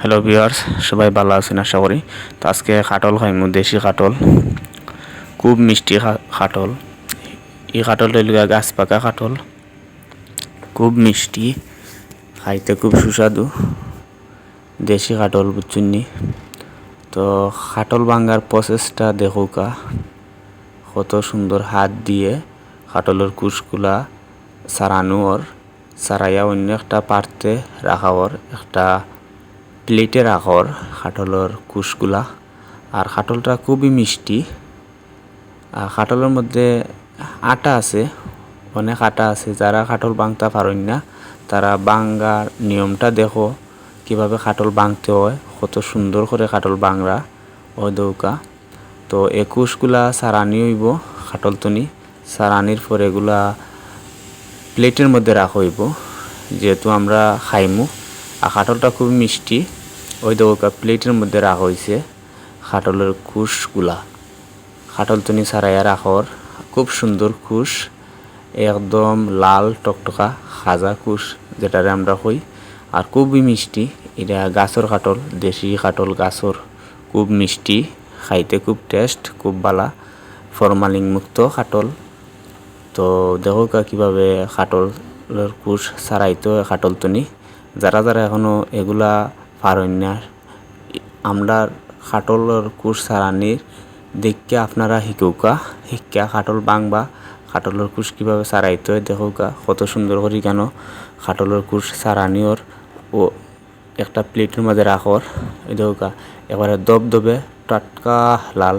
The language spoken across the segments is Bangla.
হ্যালো ভিউয়ার্স, সবাই ভালো আছেন আশা করি। তো আজকে কাটল খাইমু, দেশি কাটল, খুব মিষ্টি কাটল। এই কাটল হইল গাছ পাকা কাটল, খুব মিষ্টি, খাইতে খুব সুস্বাদু। দেশি কাটল বুঝছুননি। তো কাটল ভাঙ্গার প্রসেসটা দেখোকা, কত সুন্দর হাত দিয়ে কাটলের কুশগুলা সারানো ওর, সারাইয়া অন্য একটা পাত্রে রাখা ওর, একটা প্লেটে রাখর কাটলের কুশগুলা। আর কাটলটা খুবই মিষ্টি। আর কাটলের মধ্যে আটা আছে, অনেক আটা আছে। যারা কাটল ভাঙতে পারেন না তারা ভাঙ্গার নিয়মটা দেখো, কিভাবে কাটল ভাঙতে হয়, কত সুন্দর করে কাটল ভাঙরা ও দৌকা। তো এ কুশগুলা সারানি হইব, কাটল তনি সারানির পর এগুলা প্লেটের মধ্যে রাখা হইব, যেহেতু আমরা খাইমু। আর কাটলটা খুব মিষ্টি, ওই দৌকা প্লেটের মধ্যে রাখা হয়েছে কাটলের কুশগুলা। কাটল তনি সারাইয়া রাখর, খুব সুন্দর কুশ, একদম লাল টকটকা খাজা কুশ যেটারে আমরা কই। আর খুবই মিষ্টি, এটা গাছর কাটল, দেশি কাটল গাছর, খুব মিষ্টি, খাইতে খুব টেস্ট, খুব ভালা, ফরমালিন মুক্ত কাটল। তো দেখো কিভাবে কাটলের কুশ সারাইতো কাটল তনি। যারা যারা এখনো এগুলা পারেন না, আমরা কাটলের কুশ সারানির দেখকে আপনারা শিক্ষা কাটল ভাঙবা, কাটলের কুশ কীভাবে সারাইতে হয় দেখোকা, কত সুন্দর করি কেন কাটলের কুশ সারানিওর ও একটা প্লেটের মধ্যে রাখর। এই দেখোকা এবারে দবদবে টাটকা লাল,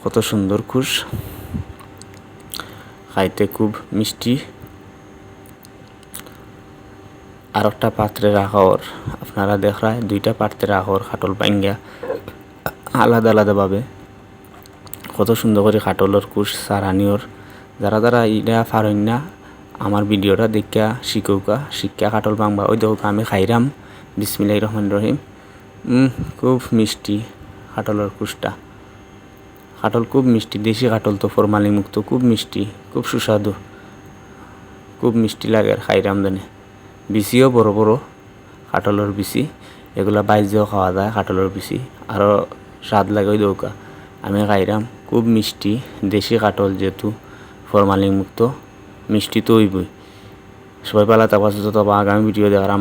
কত সুন্দর কুশ, খাইতে খুব মিষ্টি। আর একটা পাত্রে রাখর, আপনারা দেখরায় দুইটা পাত্রে রাখর কাটল ভাঙ্গা আলাদা আলাদাভাবে, কত সুন্দর করে কাটলের কুশ সারানিওর। যারা যারা ইটা পারেন না, আমার ভিডিওটা দেখা শিক্ষা কাটল ভাঙবা। ওই দেখো আমি খাইরাম, বিসমিল্লাহির রহমানির রহিম। খুব মিষ্টি কাটলের কুশটা, কাটল খুব মিষ্টি, দেশি কাটল তো ফরমালিন মুক্ত, খুব মিষ্টি, খুব সুস্বাদু, খুব মিষ্টি লাগে আর খাইরাম জানে। বিচিও বড় বড় কাটলের বিচি, এগুলা বাইজেও খাওয়া যায় কাটলের বিচি, আরও স্বাদ লাগে। ওই দৌকা আমি খাইরাম, খুব মিষ্টি, দেশি কাটল যেহেতু ফরমালিন মুক্ত, মিষ্টি তো হইবই। সবাই পালা তারপর আগামী ভিডিও দেখার